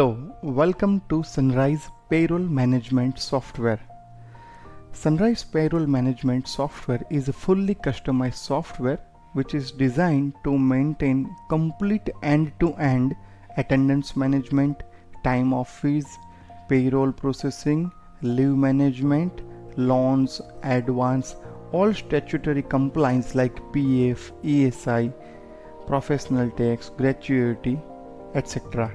Hello, welcome to Sunrise Payroll Management Software. Sunrise Payroll Management Software is a fully customized software which is designed to maintain complete end-to-end attendance management, time off fees, payroll processing, leave management, loans, advance, all statutory compliance like PF, ESI, professional tax, gratuity, etc.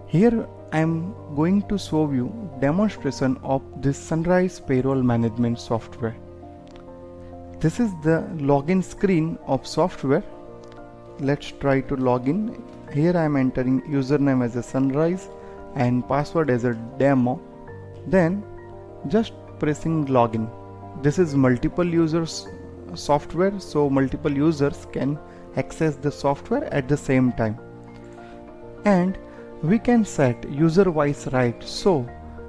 Here I am going to show you demonstration of this Sunrise Payroll Management software. This is the login screen of software. Let's try to log in. Here I am entering username as a Sunrise and password as a demo. Then just pressing login. This is multiple users software, so multiple users can access the software at the same time. And we can set user-wise rights, so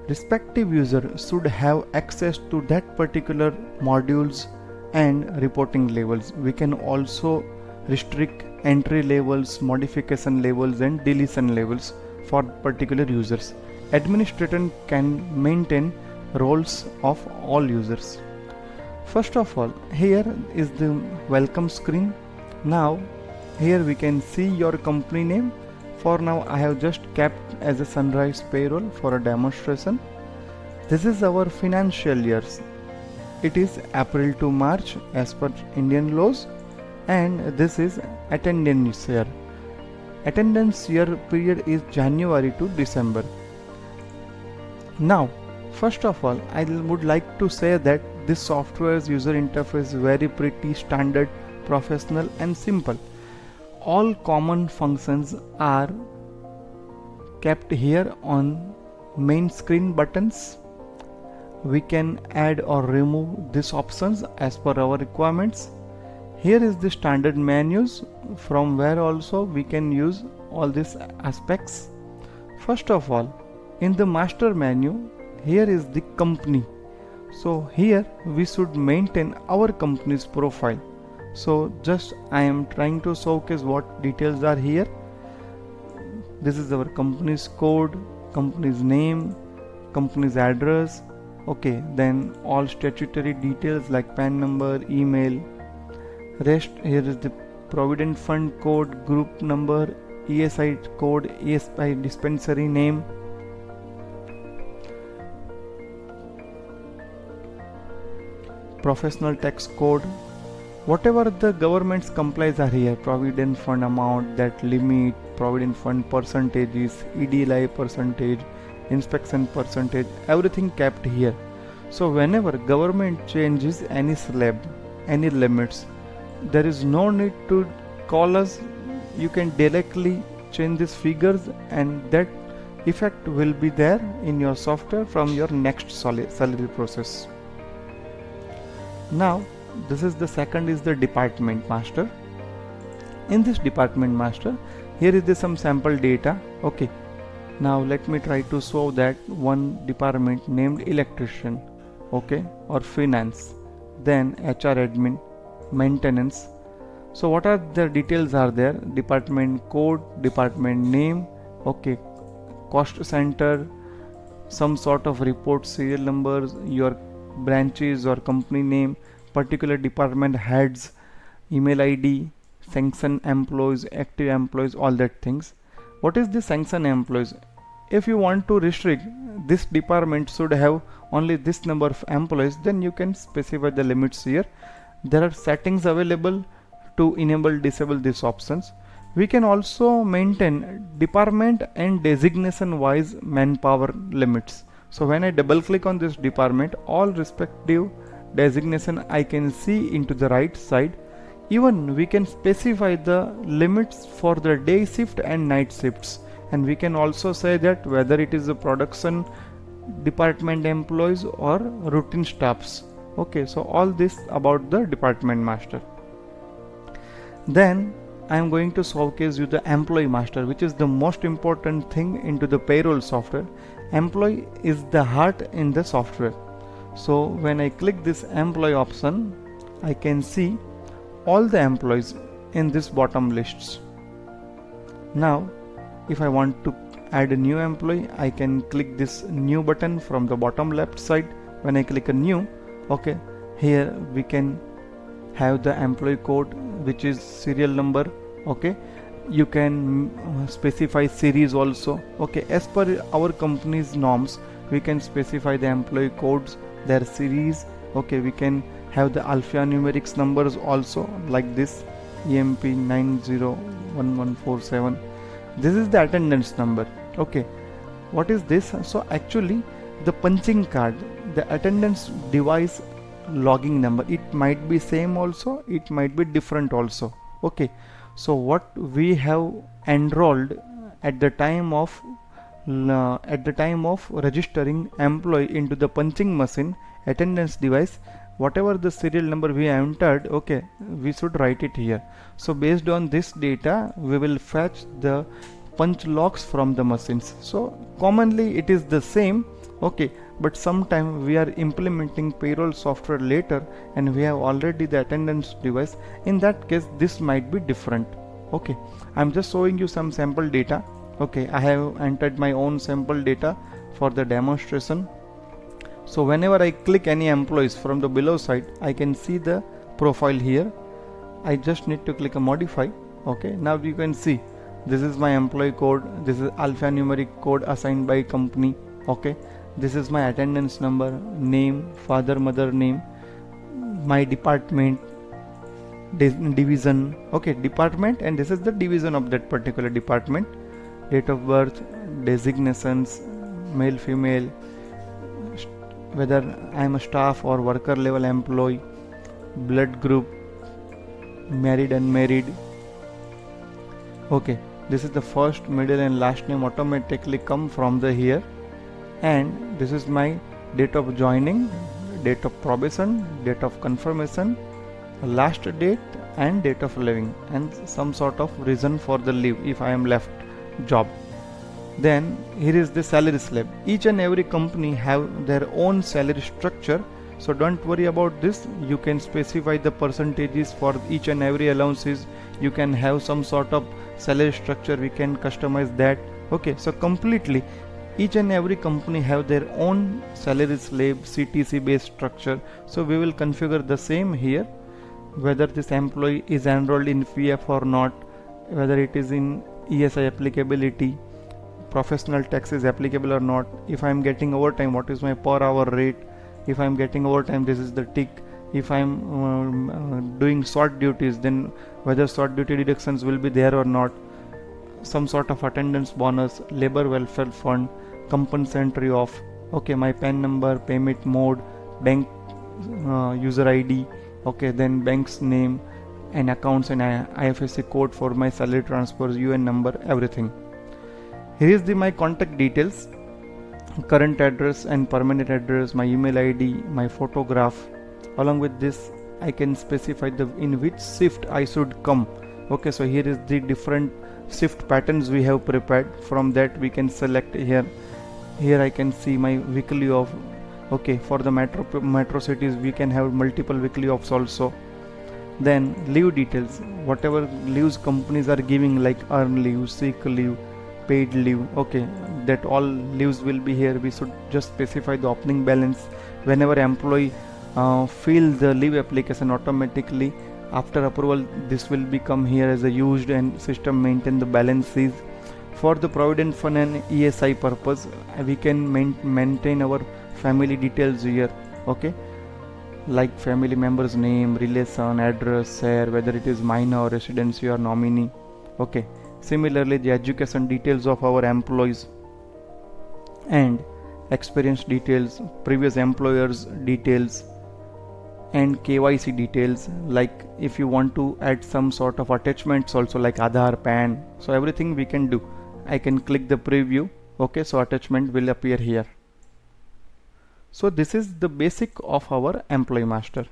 respective user should have access to that particular modules and reporting levels. We can also restrict entry levels, modification levels and deletion levels for particular users. Administrator can maintain roles of all users. First of all, here is the welcome screen. Now here we can see your company name. For now I have just kept as a Sunrise Payroll for a demonstration. This is our financial years. It is April to March as per Indian laws, and this is attendance year. Attendance year period is January to December. Now first of all I would like to say that this software's user interface is very pretty standard, professional and simple. All common functions are kept here on main screen buttons. We can add or remove these options as per our requirements. Here is the standard menus from where also we can use all these aspects. First of all, in the master menu, here is the company. So here we should maintain our company's profile. So just I am trying to showcase what details are here. This is our company's code, company's name, company's address. Okay, then all statutory details like PAN number, email. Rest here is the Provident Fund code, group number, ESI code, ESI dispensary name. Professional tax code. Whatever the government's complies are here, provident fund amount, that limit, provident fund percentages, EDLI percentage, inspection percentage, everything kept here. So whenever government changes any slab, any limits, there is no need to call us. You can directly change these figures and that effect will be there in your software from your next salary process. Now this is the second is the department master. In this department master, here is some sample data. Okay, now let me try to show that one department named electrician, okay, or finance, then HR admin, maintenance. So what are the details are there? Department code, department name, okay, cost center, some sort of report serial numbers, your branches or company name, particular department heads, email ID, sanction employees, active employees, all that things. What is the sanction employees? If you want to restrict this department should have only this number of employees, then you can specify the limits here. There are settings available to enable disable these options. We can also maintain department and designation wise manpower limits. So when I double click on this department, all respective designation I can see into the right side. Even we can specify the limits for the day shift and night shifts, and we can also say that whether it is a production department employees or routine staffs. Okay, so all this about the department master. Then I am going to showcase you the employee master, which is the most important thing into the payroll software. Employee is the heart in the software. So when I click this employee option, I can see all the employees in this bottom lists. Now if I want to add a new employee, I can click this new button from the bottom left side. When I click a new, okay, here we can have the employee code, which is serial number. Okay, you can specify series also. Okay, as per our company's norms, we can specify the employee codes, their series. Okay, we can have the alphanumerics numbers also, like this EMP 901147. This is the attendance number. Okay, what is this? So actually the punching card, the attendance device logging number, it might be same also, it might be different also. Okay, so what we have enrolled at the time of registering employee into the punching machine attendance device, whatever the serial number we entered, okay, we should write it here. So based on this data, we will fetch the punch logs from the machines. So commonly it is the same, okay, but sometime we are implementing payroll software later and we have already the attendance device. In that case, this might be different. Okay, I'm just showing you some sample data. Okay, I have entered my own sample data for the demonstration. So whenever I click any employees from the below side, I can see the profile here. I just need to click a modify. Okay, now you can see this is my employee code, this is alphanumeric code assigned by company. Okay, this is my attendance number, name, father, mother name, my department, division. Okay, department, and this is the division of that particular department, date of birth, designations, male, female, whether I am a staff or worker level employee, blood group, married, unmarried. Okay, this is the first, middle and last name automatically come from the here, and this is my date of joining, date of probation, date of confirmation, last date and date of leaving, and some sort of reason for the leave if I am left job. Then here is the salary slab. Each and every company have their own salary structure, so don't worry about this. You can specify the percentages for each and every allowances. You can have some sort of salary structure, we can customize that. Okay, so completely each and every company have their own salary slab CTC based structure. So we will configure the same here, whether this employee is enrolled in PF or not, whether it is in ESI applicability, professional tax is applicable or not, if I am getting overtime, what is my per hour rate, if I am getting overtime, this is the tick, if I am doing short duties, then whether short duty deductions will be there or not, some sort of attendance bonus, labor welfare fund, compensatory off. Okay, my PAN number, payment mode, bank user ID, okay, then bank's name and accounts and IFSC code for my salary transfers, UN number, everything. Here is my contact details, current address and permanent address, my email ID, my photograph. Along with this, I can specify in which shift I should come. Okay, so here is the different shift patterns we have prepared. From that we can select here. Here I can see my weekly off. Okay, for the metro cities we can have multiple weekly offs also. Then leave details, whatever leaves companies are giving, like earn leave, sick leave, paid leave, okay, that all leaves will be here. We should just specify the opening balance. Whenever employee fill the leave application, automatically after approval this will become here as a used, and system maintain the balances. For the provident fund and ESI purpose, we can maintain our family details here. Okay, like family members name, relation, address, share, whether it is minor, residency or nominee. Okay, similarly the education details of our employees and experience details, previous employers details, and KYC details, like if you want to add some sort of attachments also, like Aadhaar, PAN, so everything we can do. I can click the preview. Okay, so attachment will appear here. So this is the basic of our employee master.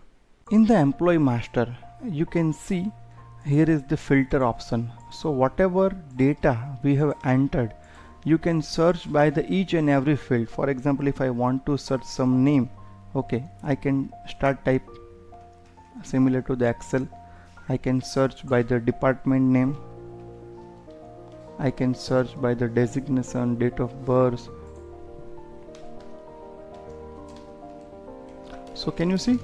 In the employee master, you can see here is the filter option. So whatever data we have entered, you can search by the each and every field. For example, if I want to search some name, okay, I can start type similar to the Excel. I can search by the department name. I can search by the designation, date of birth. So can you see?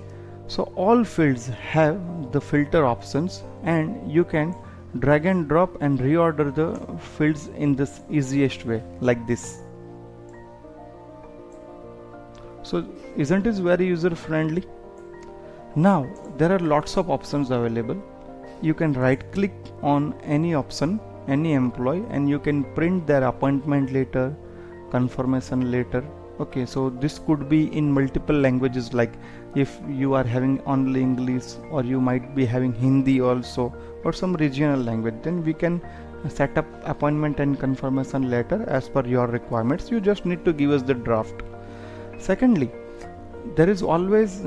So all fields have the filter options, and you can drag and drop and reorder the fields in this easiest way, like this. So isn't it very user friendly? Now there are lots of options available. You can right click on any option, any employee, and you can print their appointment letter, confirmation letter. Okay, so this could be in multiple languages, like if you are having only English, or you might be having Hindi also, or some regional language, then we can set up appointment and confirmation letter as per your requirements. You just need to give us the draft. Secondly, there is always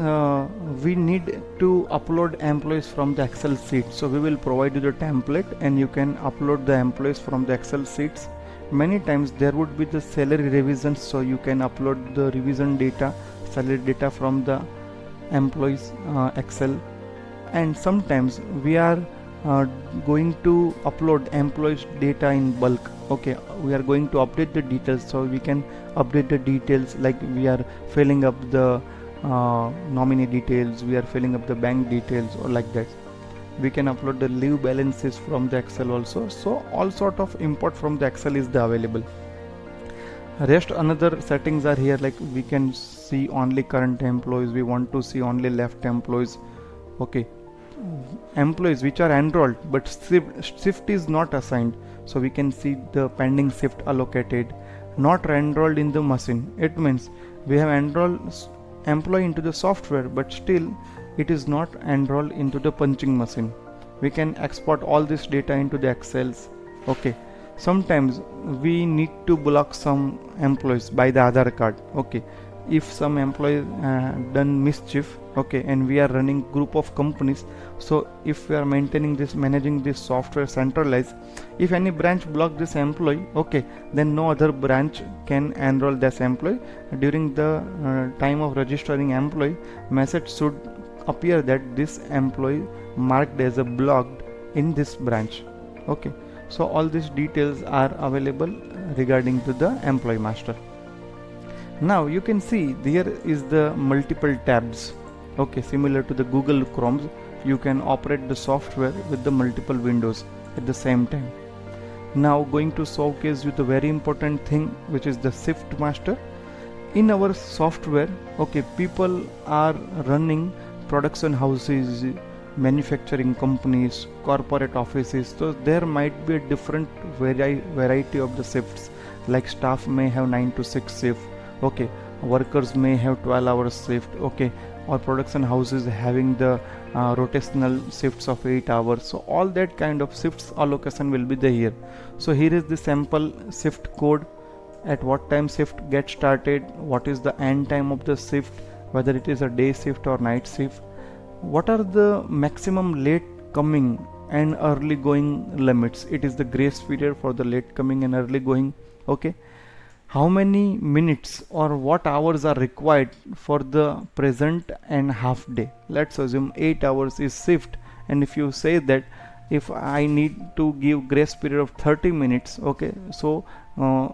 we need to upload employees from the Excel sheet, so we will provide you the template and you can upload the employees from the Excel sheets. Many times there would be the salary revisions, so you can upload the revision data, salary data from the employees Excel. And sometimes we are going to upload employees data in bulk. Okay, we are going to update the details, so we can update the details, like we are filling up the nominee details, we are filling up the bank details, or like that. We can upload the leave balances from the Excel also. So all sort of import from the Excel is the available. Rest another settings are here, like we can see only current employees, we want to see only left employees. Okay, employees which are enrolled but shift is not assigned, so we can see the pending shift allocated. Not enrolled in the machine, it means we have enrolled employee into the software, but still it is not enrolled into the punching machine. We can export all this data into the Excels. Okay, sometimes we need to block some employees by the Aadhaar card. Okay, if some employee done mischief, okay, and we are running group of companies, so if we are managing this software centralized, if any branch block this employee, okay, then no other branch can enroll this employee. During the time of registering employee, message should appear that this employee marked as a blocked in this branch. Okay, so all these details are available regarding to the employee master. Now you can see there is the multiple tabs. Okay, similar to the Google Chrome, you can operate the software with the multiple windows at the same time. Now going to showcase you the very important thing, which is the shift master. In our software, okay, people are running production houses, manufacturing companies, corporate offices, so there might be a different variety of the shifts, like staff may have 9 to 6 shift, okay, workers may have 12 hours shift, okay, or production houses having the rotational shifts of 8 hours. So all that kind of shifts allocation will be there here. So here is the sample shift code, at what time shift gets started, what is the end time of the shift, whether it is a day shift or night shift, what are the maximum late coming and early going limits. It is the grace period for the late coming and early going. Okay, how many minutes or what hours are required for the present and half day. Let's assume 8 hours is shift, and if you say that if I need to give grace period of 30 minutes, okay, so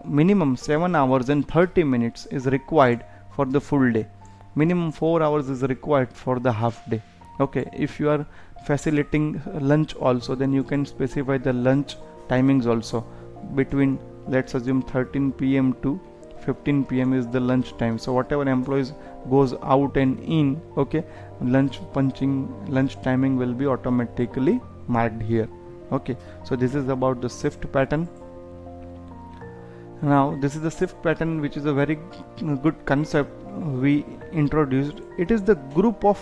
minimum 7 hours and 30 minutes is required for the full day. Minimum 4 hours is required for the half day. Okay, if you are facilitating lunch also, then you can specify the lunch timings also. Between, let's assume 13 p.m. to 15 p.m. is the lunch time. So whatever employees goes out and in, okay, lunch timing will be automatically marked here. Okay, so this is about the shift pattern. Now this is the shift pattern, which is a very good concept we introduced. It is the group of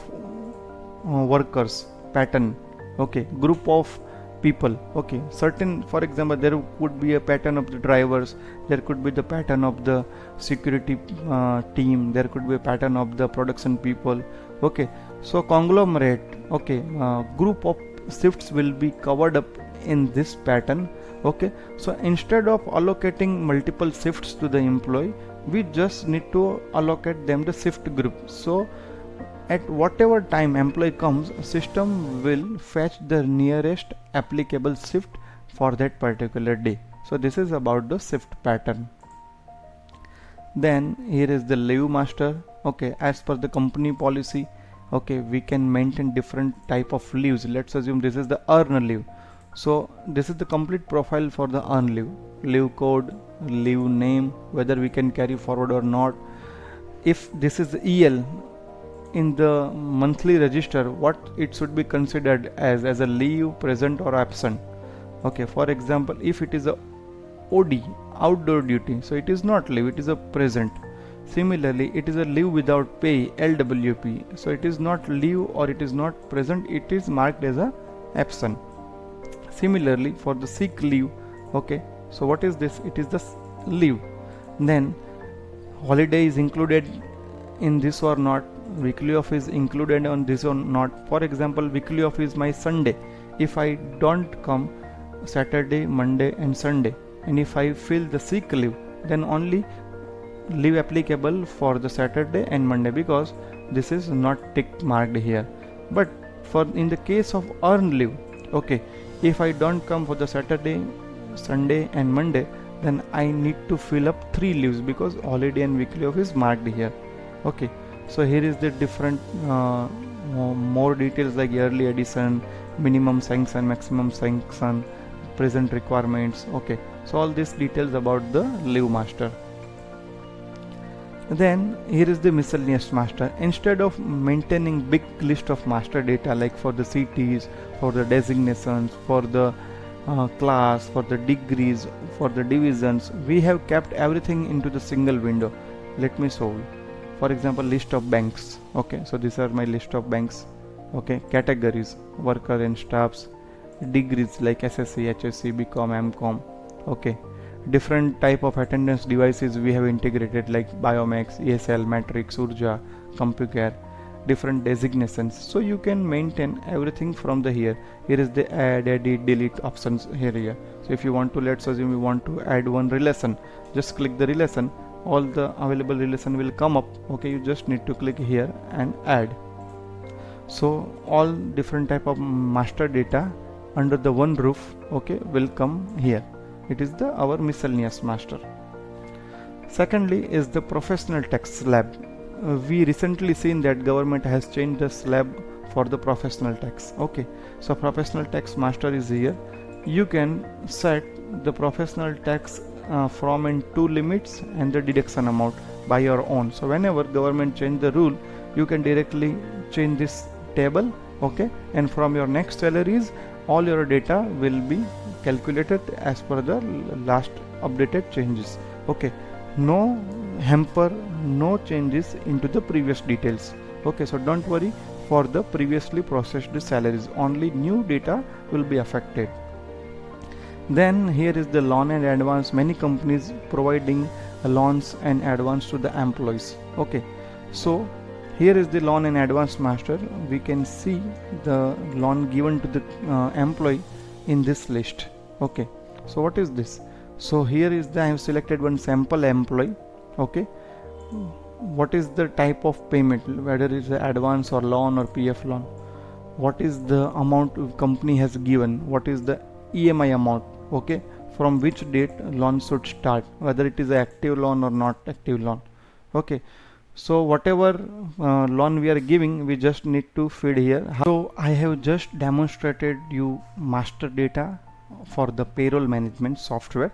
workers pattern. Okay, group of people. Okay, certain, for example, there could be a pattern of the drivers, there could be the pattern of the security team, there could be a pattern of the production people. Okay, so conglomerate, okay, group of shifts will be covered up in this pattern. Okay, so instead of allocating multiple shifts to the employee, we just need to allocate them the shift group. So at whatever time employee comes, system will fetch the nearest applicable shift for that particular day. So this is about the shift pattern. Then here is the leave master. Okay, as per the company policy, okay, we can maintain different type of leaves. Let's assume this is the earn leave. So this is the complete profile for the earn leave. Leave code, leave name, whether we can carry forward or not. If this is EL in the monthly register, what it should be considered as a leave present or absent. Okay, for example, if it is a OD, outdoor duty, so it is not leave, it is a present. Similarly, it is a leave without pay, LWP, so it is not leave or it is not present, it is marked as a absent. Similarly, for the sick leave, okay, so what is this? It is the leave. Then holiday is included in this or not, weekly off is included on this or not. For example, weekly off is my Sunday. If I don't come Saturday, Monday and Sunday, and if I fill the sick leave, then only leave applicable for the Saturday and Monday, because this is not tick marked here. But for in the case of earned leave, okay, if I don't come for the Saturday, Sunday and Monday, then I need to fill up 3 leaves because holiday and weekly off is marked here. Okay, so here is the different more details like yearly addition, minimum sanction, maximum sanction, present requirements. Okay, so all these details about the leave master. Then here is the miscellaneous master. Instead of maintaining big list of master data like for the cities, for the designations, for the class, for the degrees, for the divisions, we have kept everything into the single window. Let me show you. For example, list of banks. Okay, so these are my list of banks. Okay, categories, worker and staffs, degrees like SSC, HSC, BCom, MCom. Okay, different type of attendance devices we have integrated like Biomax, ESL, Matrix, Urja, CompuCare, different designations. So you can maintain everything from the here. Here is the add, edit, delete options here. So if you want to, let's assume you want to add one relation, just click the relation, all the available relation will come up. Okay, you just need to click here and add. So all different type of master data under the one roof, okay, will come here. It is the our miscellaneous master. Secondly is the professional tax slab. We recently seen that government has changed the slab for the professional tax. Okay, so professional tax master is here. You can set the professional tax from in 2 limits and the deduction amount by your own. So whenever government change the rule, you can directly change this table. Okay, and from your next salaries, all your data will be calculated as per the last updated changes. Okay, no hamper, no changes into the previous details. Okay, so don't worry for the previously processed salaries, only new data will be affected. Then here is the loan and advance. Many companies providing loans and advance to the employees. Okay, so here is the loan and advance master. We can see the loan given to the employee in this list. Okay, so what is this? So here is the I have selected one sample employee. Okay, what is the type of payment, whether it's advance or loan or PF loan, what is the amount company has given, what is the EMI amount, okay, from which date loan should start, whether it is an active loan or not active loan. Okay, so whatever loan we are giving, we just need to feed here. So I have just demonstrated you master data for the payroll management software.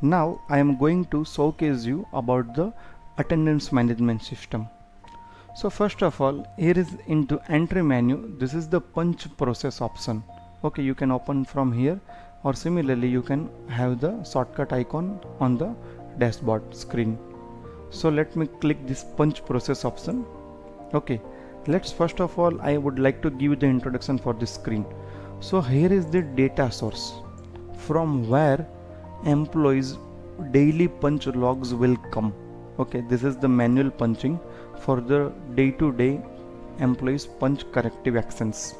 Now I am going to showcase you about the attendance management system. So first of all, here is into entry menu, this is the punch process option. Okay, you can open from here, or similarly you can have the shortcut icon on the dashboard screen. So let me click this punch process option. Okay, let's first of all, I would like to give the introduction for this screen. So here is the data source from where employees daily punch logs will come. Okay, this is the manual punching for the day-to-day employees punch corrective actions.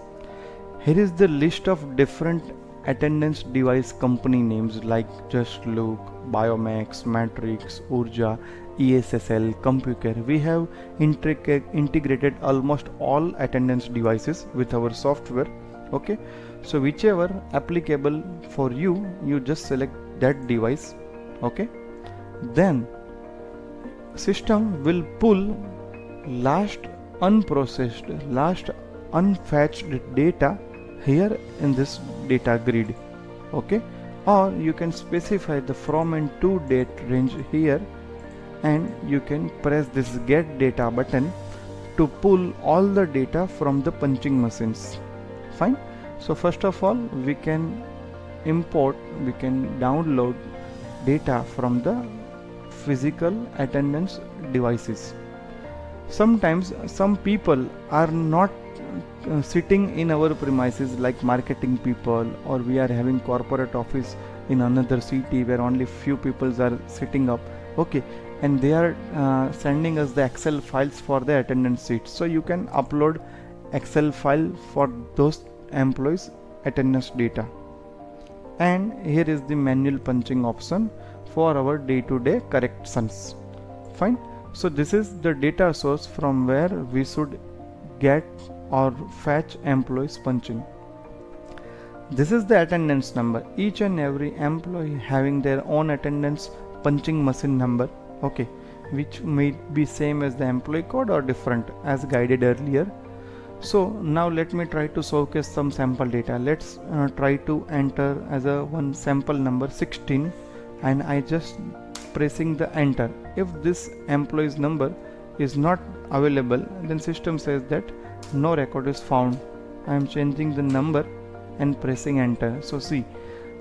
Here is the list of different attendance device company names like Just Look, Biomax, Matrix, Urja, ESSL, CompuCare. We have integrated almost all attendance devices with our software. Okay, so whichever applicable for you, you just select that device. Okay, then system will pull last unprocessed, last unfetched data here in this data grid. Okay, or you can specify the from and to date range here, and you can press this get data button to pull all the data from the punching machines. Fine. So first of all, we can download data from the physical attendance devices. Sometimes some people are not sitting in our premises, like marketing people, or we are having corporate office in another city where only few people are sitting up. Okay, and they are sending us the Excel files for the attendance sheet. So you can upload Excel file for those employees attendance data. And here is the manual punching option for our day-to-day corrections. Fine. So this is the data source from where we should get or fetch employees punching. This is the attendance number. Each and every employee having their own attendance punching machine number. Okay, which may be same as the employee code or different as guided earlier. So now let me try to showcase some sample data. Let's try to enter as a one sample number 16, and I just pressing the enter. If this employee's number is not available, then system says that no record is found. I am changing the number and pressing enter. So see,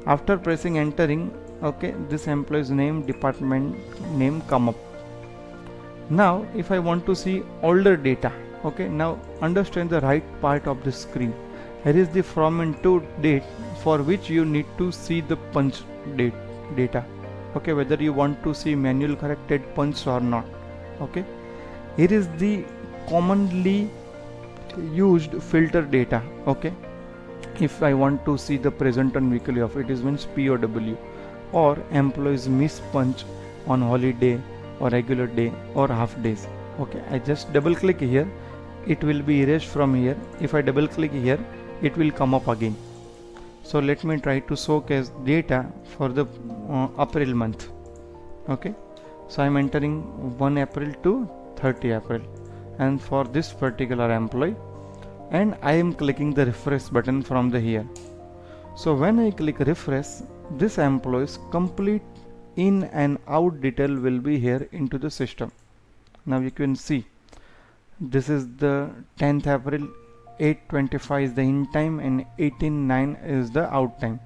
after pressing entering, okay, this employee's name, department name come up. Now if I want to see older data, okay, now understand the right part of the screen. Here is the from and to date, for which you need to see the punch date data. Okay, whether you want to see manual corrected punch or not. Okay, here is the commonly used filter data. Okay, if I want to see the present and weekly off, it is means POW, or employees miss punch on holiday or regular day or half days. Okay, I just double click here, it will be erased from here. If I double click here, it will come up again. So let me try to showcase data for the April month. Okay, so I am entering 1 April to 30 April, and for this particular employee, and I am clicking the refresh button from the here. So when I click refresh, this employee's complete in and out detail will be here into the system. Now you can see this is the 10th April, 8:25 is the in time and 18:09 is the out time.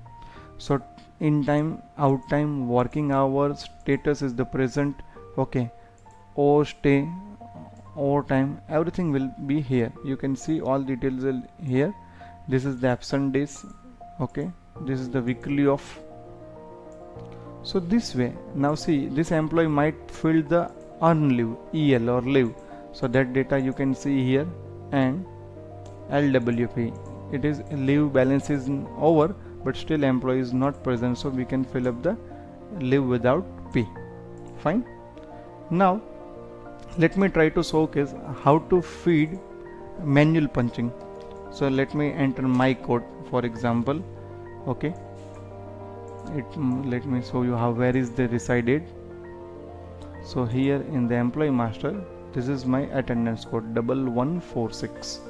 So in time, out time, working hours, status is the present. Okay, or stay, overtime, everything will be here. You can see all details here. This is the absent days. Okay, this is the weekly off. So this way, now see, this employee might fill the earn leave, EL or leave. So that data you can see here, and LWP, it is leave balance is over, but still employee is not present, so we can fill up the leave without P. Fine. Now let me try to showcase how to feed manual punching. So let me enter my code, for example. Okay, let me show you how where is the resided. So here in the employee master, this is my attendance code 1146.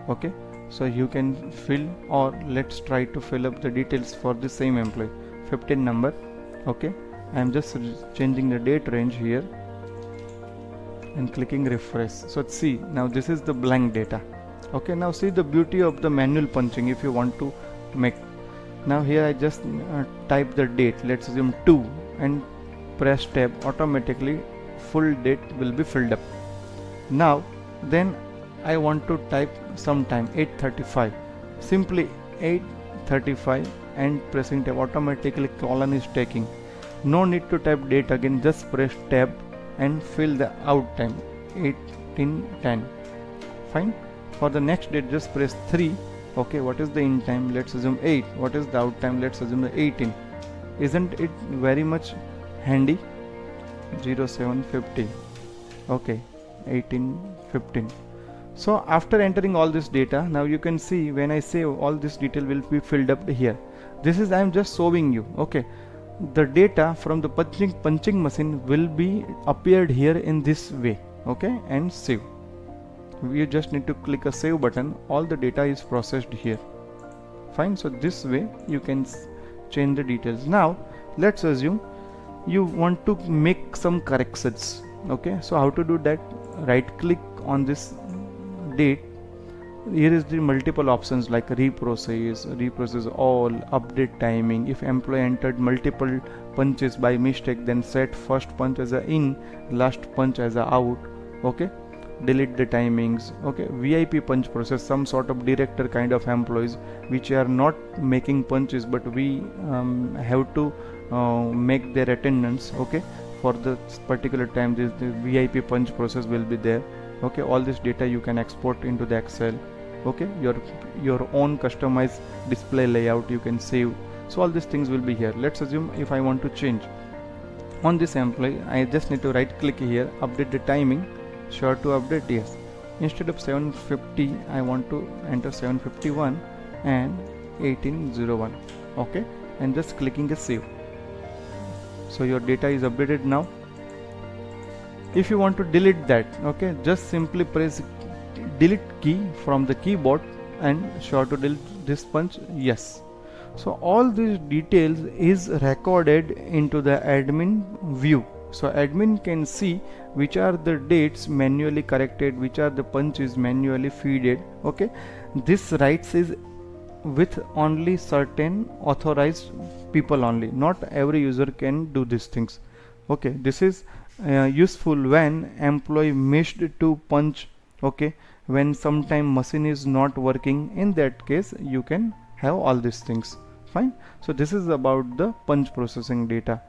Okay, so you can fill, or let's try to fill up the details for the same employee, 15 number. Okay, I am just changing the date range here and clicking refresh. So see, now this is the blank data. Okay, now see the beauty of the manual punching. If you want to make, now here I just type the date, let's assume 2, and press tab, automatically full date will be filled up. Now then I want to type some time, 8:35, simply 8:35 and pressing tab, automatically colon is taking. No need to type date again, just press tab and fill the out time, 18:10. Fine. For the next date, just press 3. Okay, what is the in time? Let's assume 8. What is the out time? Let's assume the 18. Isn't it very much handy? 0750. Okay, 18:15. So after entering all this data, now you can see when I save, all this detail will be filled up here. This is I am just showing you. Okay, the data from the punching machine will be appeared here in this way. Okay, and save. You just need to click a save button. All the data is processed here. Fine. So this way you can change the details. Now let's assume you want to make some corrections. Okay, so how to do that? Right click on this date. Here is the multiple options like reprocess all, update timing. If employee entered multiple punches by mistake, then set first punch as a in, last punch as a out. Okay, delete the timings. Okay, VIP punch process, some sort of director kind of employees which are not making punches, but we have to make their attendance. Okay, for the particular time the VIP punch process will be there. Okay, all this data you can export into the Excel. Okay, your own customized display layout you can save. So all these things will be here. Let's assume if I want to change on this employee, I just need to right click here, update the timing. Sure to update, yes. Instead of 750 I want to enter 751 and 1801. Okay, and just clicking a save. So your data is updated now. If you want to delete that, okay, just simply press delete key from the keyboard and sure to delete this punch, yes. So all these details is recorded into the admin view. So admin can see which are the dates manually corrected, which are the punches manually feeded. Okay, this rights is with only certain authorized people only. Not every user can do these things. Okay, this is useful when employee missed to punch. Okay, when sometime machine is not working, in that case you can have all these things. Fine. So this is about the punch processing data.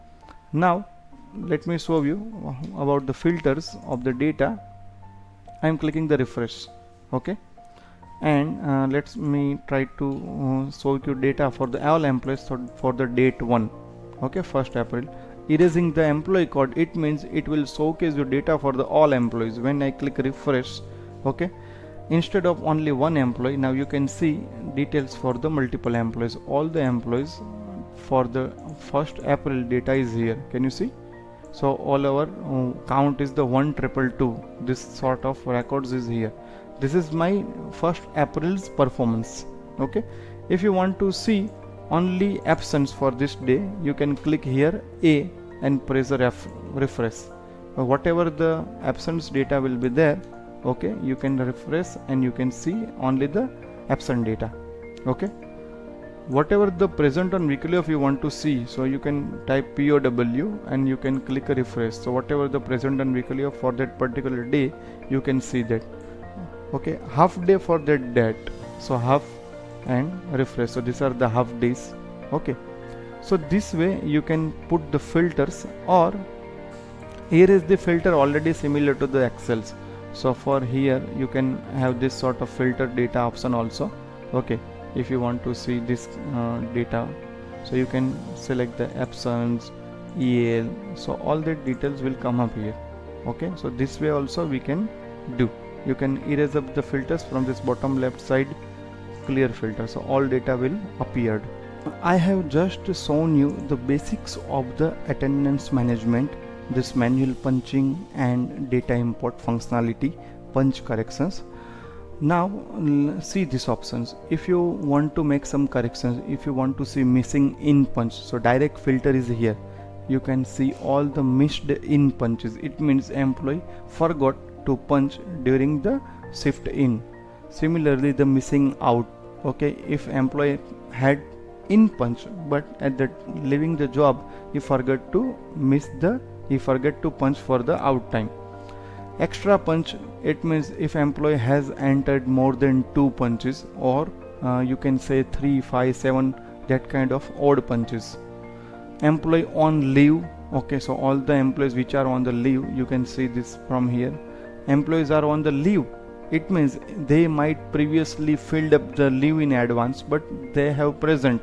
Now let me show you about the filters of the data. I am clicking the refresh. Okay, and let me try to show you data for the all employees for the date 1. Okay, 1st April. Erasing the employee code, it means it will showcase your data for the all employees. When I click refresh, okay, instead of only one employee, now you can see details for the multiple employees. All the employees for the 1st April data is here. Can you see? So all our count is the 1222. This sort of records is here. This is my 1st April's performance. Okay, if you want to see only absence for this day, you can click here A and press the refresh. Whatever the absence data will be there, okay, you can refresh and you can see only the absent data. Okay, whatever the present and weekly of you want to see, so you can type POW and you can click a refresh. So whatever the present and weekly of for that particular day, you can see that. Okay, half day for that date, so half and refresh. So these are the half days. Okay, so this way you can put the filters, or here is the filter already similar to the Excels. So for here you can have this sort of filter data option also. Okay, if you want to see this data, so you can select the absence, EL, so all the details will come up here. Okay, so this way also we can do. You can erase up the filters from this bottom left side, clear filter, so all data will appear. I have just shown you the basics of the attendance management, this manual punching and data import functionality, punch corrections. Now see these options. If you want to make some corrections, if you want to see missing in punch, so direct filter is here. You can see all the missed in punches. It means employee forgot to punch during the shift in. Similarly, the missing out. Okay, if employee had in punch but at the leaving the job he forgot to punch for the out time. Extra punch, it means if employee has entered more than 2 punches, or you can say 3, 5, 7, that kind of odd punches. Employee on leave. Okay, so all the employees which are on the leave, you can see this from here. Employees are on the leave, it means they might previously filled up the leave in advance but they have present.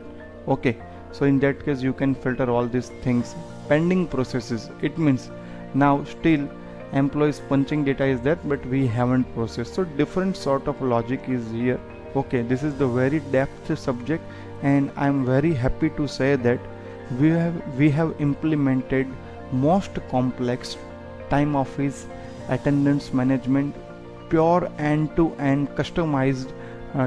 Okay, so in that case you can filter all these things. Pending processes, it means now still employees punching data is that but we haven't processed. So different sort of logic is here. Okay, this is the very depth subject, and I'm very happy to say that we have implemented most complex time office attendance management, pure end-to-end customized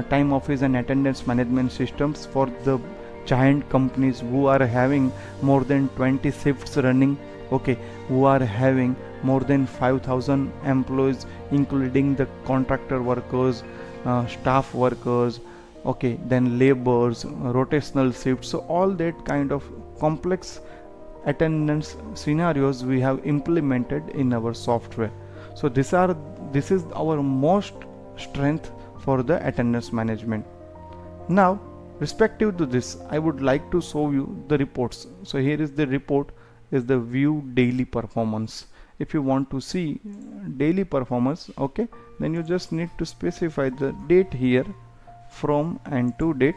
time office and attendance management systems for the giant companies who are having more than 20 shifts running, okay, who are having more than 5,000 employees, including the contractor workers, staff workers, okay, then laborers, rotational shifts. So all that kind of complex attendance scenarios we have implemented in our software. So this is our most strength for the attendance management. Now, respective to this, I would like to show you the reports. So here is the report, is the view daily performance. If you want to see daily performance, okay, then you just need to specify the date here, from and to date.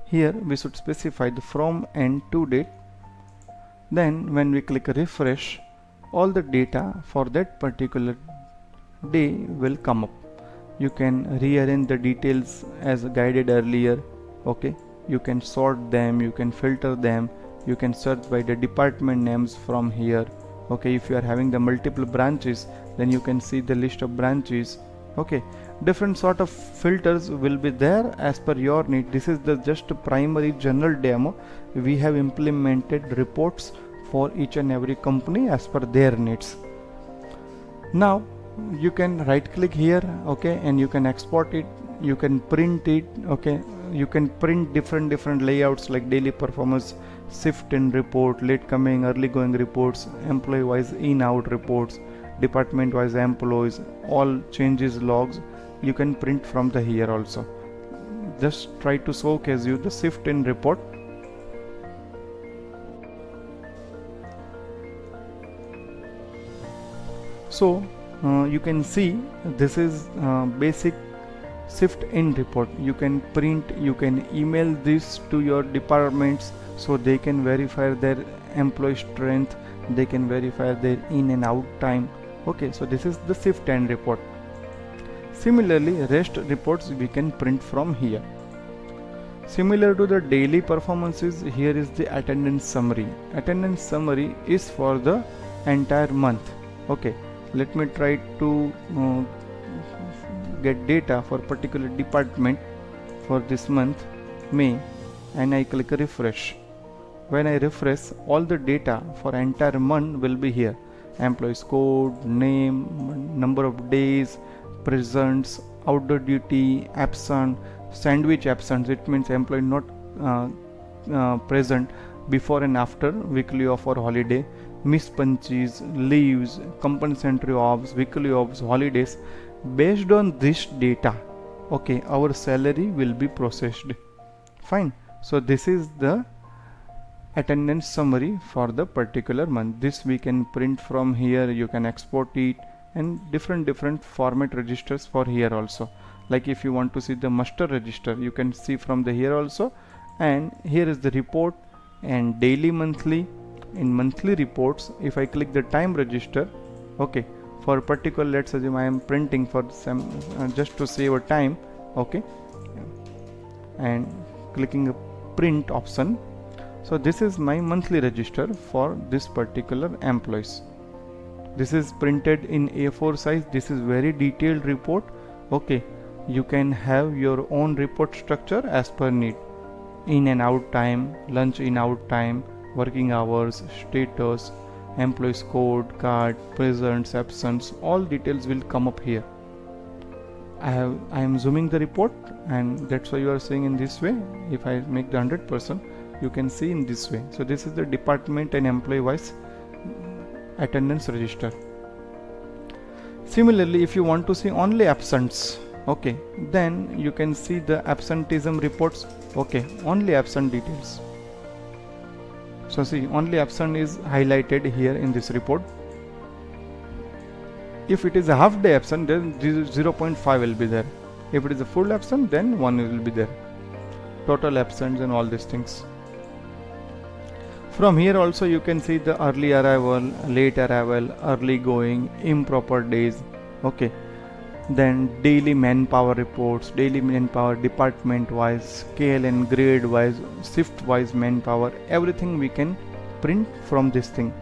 Here we should specify the from and to date. Then when we click refresh, all the data for that particular day will come up. You can rearrange the details as guided earlier, okay, you can sort them, you can filter them, you can search by the department names from here, okay. If you are having the multiple branches, then you can see the list of branches, okay. Different sort of filters will be there as per your need. This is the just primary general demo. We have implemented reports for each and every company as per their needs. Now you can right click here, okay, and you can export it, you can print it, okay. You can print different layouts like daily performance, shift in report, late coming, early going reports, employee wise in out reports, department wise employees, all changes logs. You can print from the here also. Just try to showcase you the shift in report. So you can see this is basic shift in report. You can print, you can email this to your departments so they can verify their employee strength, they can verify their in and out time, okay. So this is the shift and report. Similarly, rest reports we can print from here. Similar to the daily performances, here is the attendance summary. Attendance summary is for the entire month, okay. Let me try to get data for particular department for this month, May, and I click refresh. When I refresh, all the data for entire month will be here. Employees code, name, number of days, presents, outdoor duty, absent, sandwich absence, it means employee not present before and after weekly off or holiday, missed punches, leaves, compensatory offs, weekly offs, holidays. Based on this data, okay, our salary will be processed. Fine. So this is the attendance summary for the particular month. This we can print from here, you can export it, and different format registers for here also. Like if you want to see the master register, you can see from the here also. And here is the report and daily, monthly. In monthly reports, if I click the time register, okay, for particular, let's assume I am printing for some just to save a time, okay, and clicking a print option. So this is my monthly register for this particular employees. This is printed in A4 size. This is very detailed report, okay. You can have your own report structure as per need. In and out time, lunch in out time, working hours, status, employees code, card, presents, absence, all details will come up here. I am zooming the report, and that's why you are seeing in this way. If I make the 100%, you can see in this way. So this is the department and employee wise attendance register. Similarly, if you want to see only absence, okay, then you can see the absenteeism reports, okay, only absent details. So see, only absent is highlighted here in this report. If it is a half day absent, then 0.5 will be there. If it is a full absent, then 1 will be there. Total absence and all these things. From here also you can see the early arrival, late arrival, early going, improper days, okay. then daily manpower reports, daily manpower department wise, scale and grade wise, shift wise manpower, everything we can print from this thing.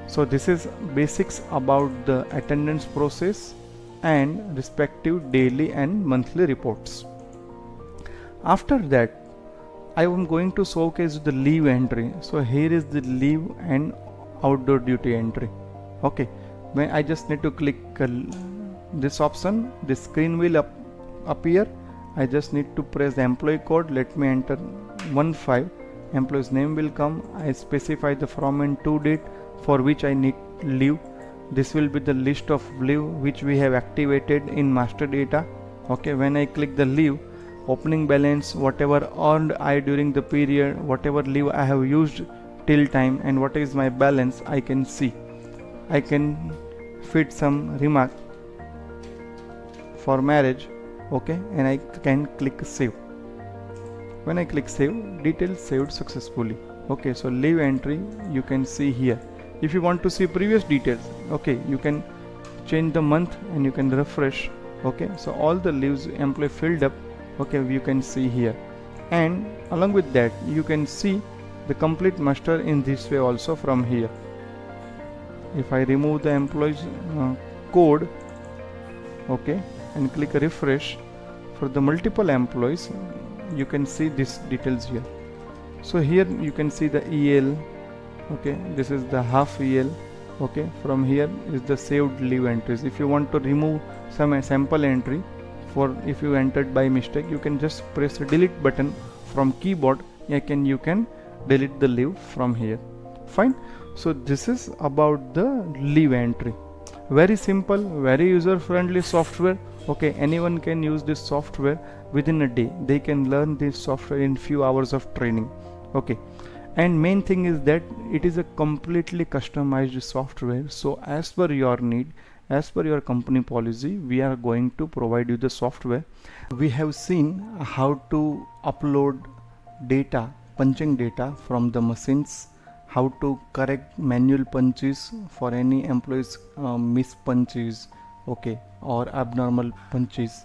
So this is basics about the attendance process and respective daily and monthly reports. After that, I am going to showcase the leave entry. So here is the leave and outdoor duty entry. Okay, when I just need to click this option, the screen will appear. I just need to press the employee code. Let me enter 15. Employee's name will come. I specify the from and to date for which I need leave. This will be the list of leave which we have activated in master data. Okay, when I click the leave, opening balance, whatever earned I during the period, whatever leave I have used till time, and what is my balance, I can see. I can fit some remark for marriage. Okay, and I can click save. When I click save, details saved successfully. Okay, so leave entry you can see here. If you want to see previous details, okay, you can change the month and you can refresh. Okay, so all the leaves employee filled up, okay, you can see here. And along with that, you can see the complete master in this way also from here. If I remove the employee's code, okay, and click refresh, for the multiple employees you can see these details here. So here you can see the EL. Okay, this is the half EL. Okay, from here is the saved leave entries. If you want to remove some sample entry, for if you entered by mistake, you can just press the delete button from keyboard. You can delete the leave from here. Fine. So this is about the leave entry. Very simple, very user friendly software. Okay, anyone can use this software within a day. They can learn this software in few hours of training. Okay, and main thing is that it is a completely customized software. So as per your need, as per your company policy, we are going to provide you the software. We have seen how to upload data, punching data from the machines, how to correct manual punches for any employees miss punches, okay, or abnormal punches.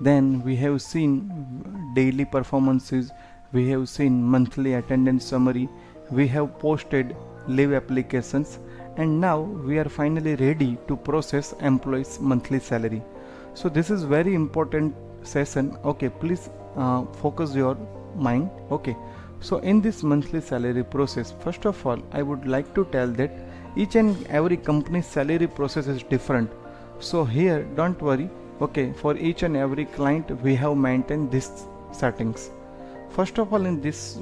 Then we have seen daily performances, we have seen monthly attendance summary, we have posted leave applications, and now we are finally ready to process employees monthly salary. So this is very important session. Okay, please focus your mind. Okay, so in this monthly salary process, first of all I would like to tell that each and every company's salary process is different. So here don't worry. Okay, for each and every client we have maintained these settings. First of all, in this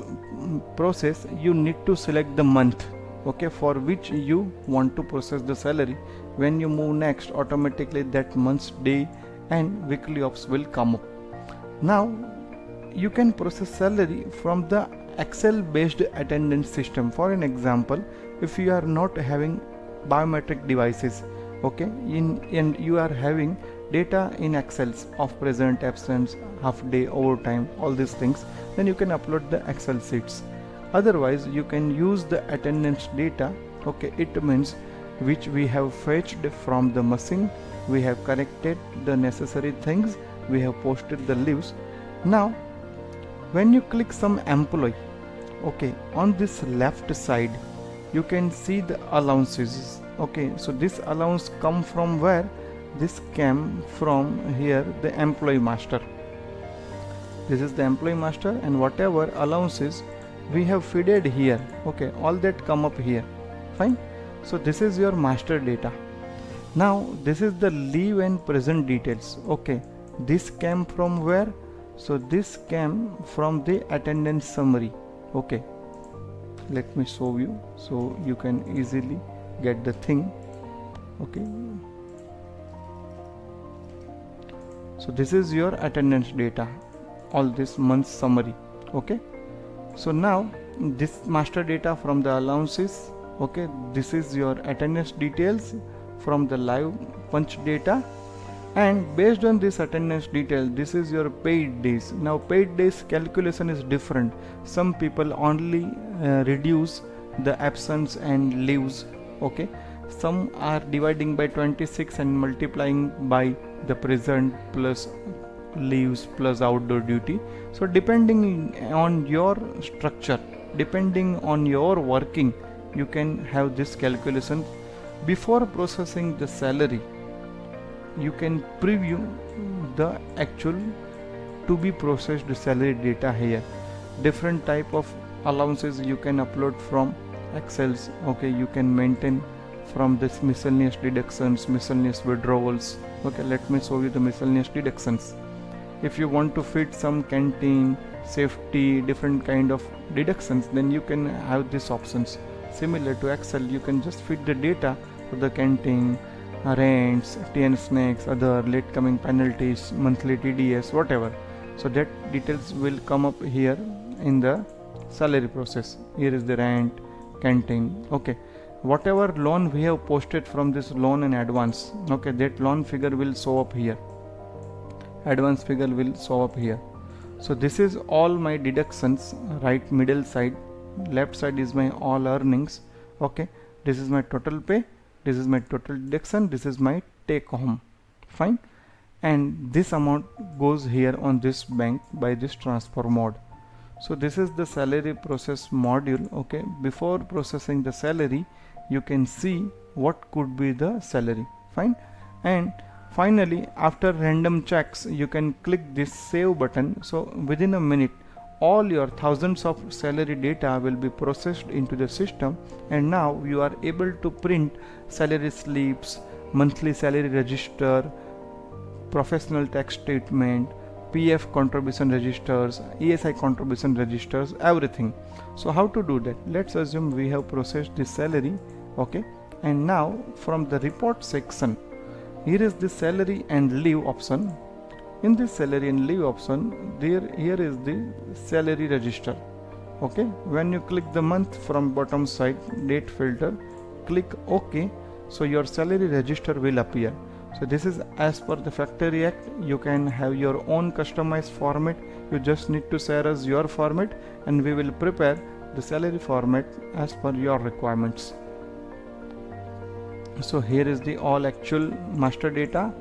process you need to select the month, okay, for which you want to process the salary. When you move next, automatically that month's day and weekly ops will come up. Now you can process salary from the Excel based attendance system. For an example, if you are not having biometric devices, okay, and you are having data in Excel of present, absence, half day, overtime, all these things, then you can upload the Excel sheets. Otherwise you can use the attendance data, okay, it means which we have fetched from the machine, we have corrected the necessary things, we have posted the leaves. Now when you click some employee, okay, on this left side you can see the allowances. Okay, so this allowance come from where? This came from here, the employee master. This is the employee master, and whatever allowances we have fed here, okay, all that come up here. Fine. So this is your master data. Now this is the leave and present details. Okay, this came from where? So this came from the attendance summary. Okay, let me show you so you can easily get the thing. Okay, so this is your attendance data, all this month summary. Okay, so now this master data from the allowances, okay, this is your attendance details from the live punch data, and based on this attendance detail, this is your paid days. Now paid days calculation is different. Some people only reduce the absence and leaves, okay, some are dividing by 26 and multiplying by the present plus leaves plus outdoor duty. So depending on your structure, depending on your working, you can have this calculation. Before processing the salary, you can preview the actual to be processed salary data here. Different type of allowances you can upload from Excels. Okay, you can maintain from this miscellaneous deductions, miscellaneous withdrawals. Okay, let me show you the miscellaneous deductions. If you want to fit some canteen, safety, different kind of deductions, then you can have these options. Similar to Excel, you can just fit the data for the canteen, rents, tea and snacks, other late coming penalties, monthly TDS, whatever. So that details will come up here in the salary process. Here is the rent, canteen. Okay, whatever loan we have posted from this loan and advance, okay, that loan figure will show up here. Advance figure will show up here. So this is all my deductions. Right middle side, left side is my all earnings. Okay, this is my total pay, this is my total deduction, this is my take home. Fine. And this amount goes here on this bank by this transfer mode. So this is the salary process module. Okay, before processing the salary, you can see what could be the salary. Fine. And finally, after random checks, you can click this save button. So within a minute, all your thousands of salary data will be processed into the system, and now you are able to print salary slips, monthly salary register, professional tax statement, PF contribution registers, ESI contribution registers, everything. So how to do that? Let's assume we have processed this salary. Okay, and now from the report section, here is the salary and leave option. In this salary and leave option, here is the salary register. Okay, when you click the month from bottom side, date filter, click OK. So your salary register will appear. So this is as per the Factory Act. You can have your own customized format. You just need to share us your format, and we will prepare the salary format as per your requirements. So here is the all actual master data.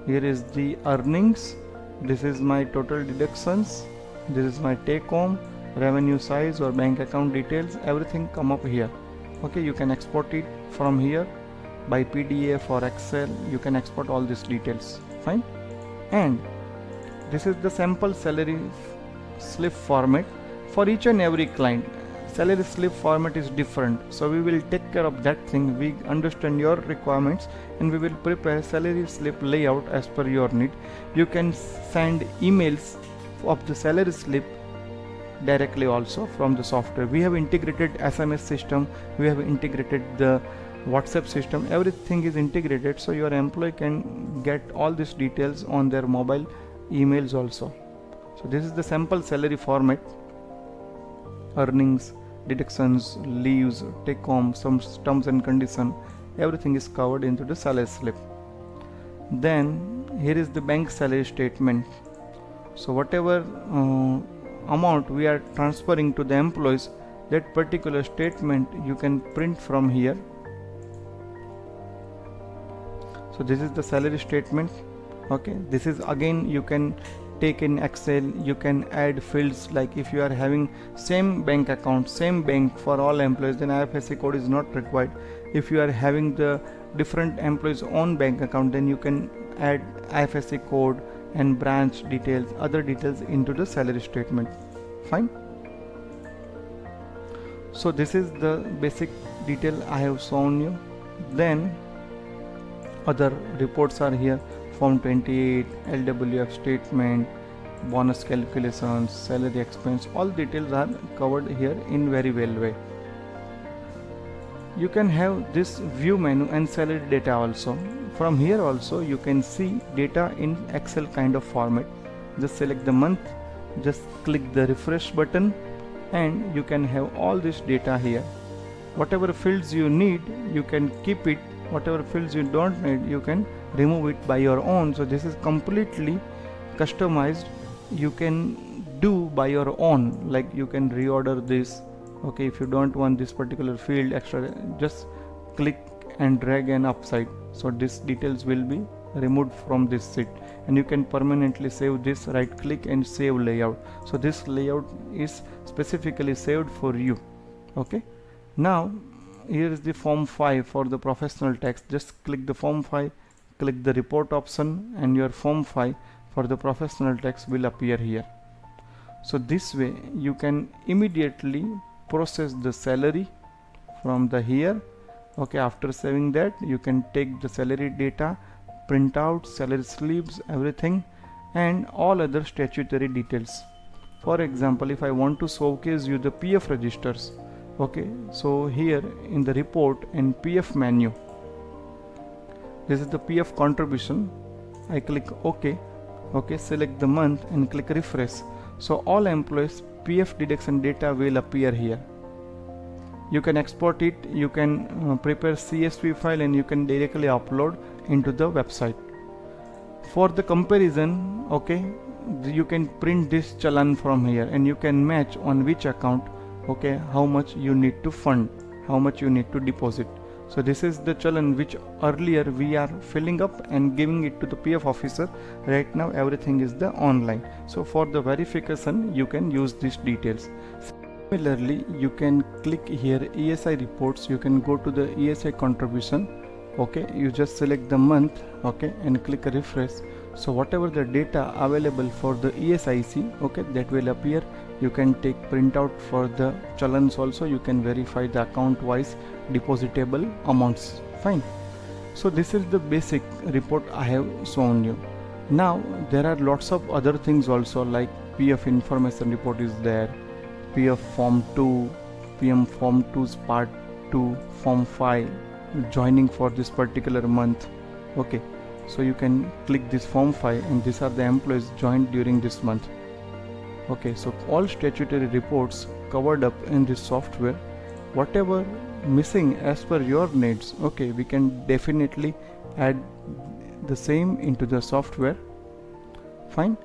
Here is the earnings. This is my total deductions. This is my take home, revenue size or bank account details. Everything come up here. Okay, you can export it from here by PDF or Excel. You can export all these details. Fine. And this is the sample salary slip format for each and every client. Salary slip format is different, so we will take care of that thing. We understand your requirements and we will prepare salary slip layout as per your need. You can send emails of the salary slip directly also from the software. We have integrated SMS system, we have integrated the WhatsApp system, everything is integrated, so your employee can get all these details on their mobile emails also. So this is the sample salary format. Earnings, deductions, leaves, take home, some terms and condition, everything is covered into the salary slip. Then here is the bank salary statement. So whatever amount we are transferring to the employees, that particular statement you can print from here. So this is the salary statement. Okay, this is again you can take in Excel. You can add fields, like if you are having same bank account, same bank for all employees, then IFSC code is not required. If you are having the different employees own bank account, then you can add IFSC code and branch details, other details into the salary statement. Fine. So this is the basic detail I have shown you. Then other reports are here. Form 28, LWF statement, bonus calculations, salary expense, all details are covered here in very well way. You can have this view menu and salary data also. From here also you can see data in Excel kind of format. Just select the month, just click the refresh button, and you can have all this data here. Whatever fields you need, you can keep it. Whatever fields you don't need, you can remove it by your own. So this is completely customized. You can do by your own, like you can reorder this. Okay, if you don't want this particular field extra, just click and drag and upside. So this details will be removed from this sheet, and you can permanently save this. Right click and save layout. So this layout is specifically saved for you. Okay, now here is the form 5 for the professional tax. Just click the form 5, click the report option, and your form 5 for the professional tax will appear here. So this way you can immediately process the salary from the here. Okay, after saving that, you can take the salary data, print out salary slips, everything, and all other statutory details. For example, if I want to showcase you the PF registers, okay, so here in the report and PF menu, this is the PF contribution. I click OK. Okay, select the month and click refresh. So all employees PF deduction data will appear here. You can export it, you can prepare CSV file, and you can directly upload into the website. For the comparison, okay, you can print this challan from here, and you can match on which account, okay, how much you need to fund, how much you need to deposit. So this is the challan which earlier we are filling up and giving it to the PF officer. Right now everything is the online. So for the verification you can use these details. Similarly, you can click here ESI reports. You can go to the ESI contribution. Okay, you just select the month, okay, and click refresh. So whatever the data available for the ESIC, okay, that will appear. You can take printout for the challans also. You can verify the account wise depositable amounts. Fine. So this is the basic report I have shown you. Now there are lots of other things also, like PF information report is there, PF form 2, PM form 2's part 2, form 5, joining for this particular month. Okay, so you can click this form 5, and these are the employees joined during this month. Okay, so all statutory reports covered up in this software. Whatever missing as per your needs, okay, we can definitely add the same into the software. Fine.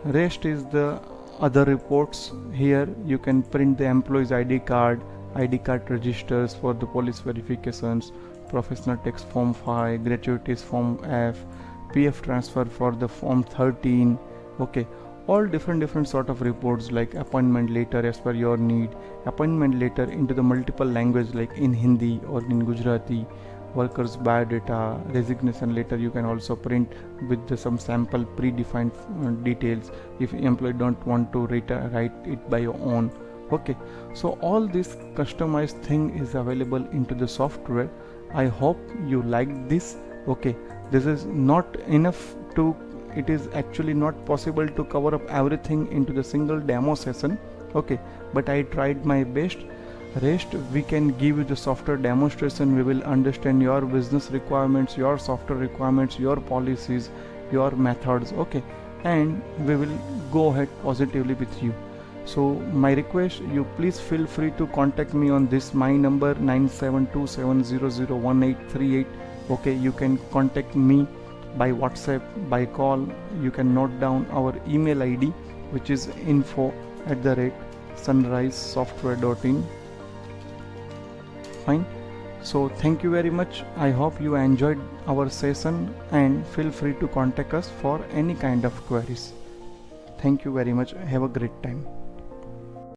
Rest is the other reports. Here you can print the employee's ID card registers for the police verifications, professional tax form 5, gratuities form F, PF transfer for the form 13. Okay, all different sort of reports, like appointment letter as per your need, appointment letter into the multiple language like in Hindi or in Gujarati, workers biodata, resignation letter you can also print with some sample predefined details if employee don't want to write it by your own. Okay, so all this customized thing is available into the software. I hope you like this. Okay, this is not enough to, it is actually not possible to cover up everything into the single demo session. Okay, but I tried my best. Rest we can give you the software demonstration. We will understand your business requirements, your software requirements, your policies, your methods. Okay, and we will go ahead positively with you. So my request, you please feel free to contact me on this my number 9727001838. Okay, you can contact me by WhatsApp, by call. You can note down our email ID, which is info@sunrisesoftware.in. Fine. So thank you very much. I hope you enjoyed our session, and feel free to contact us for any kind of queries. Thank you very much. Have a great time.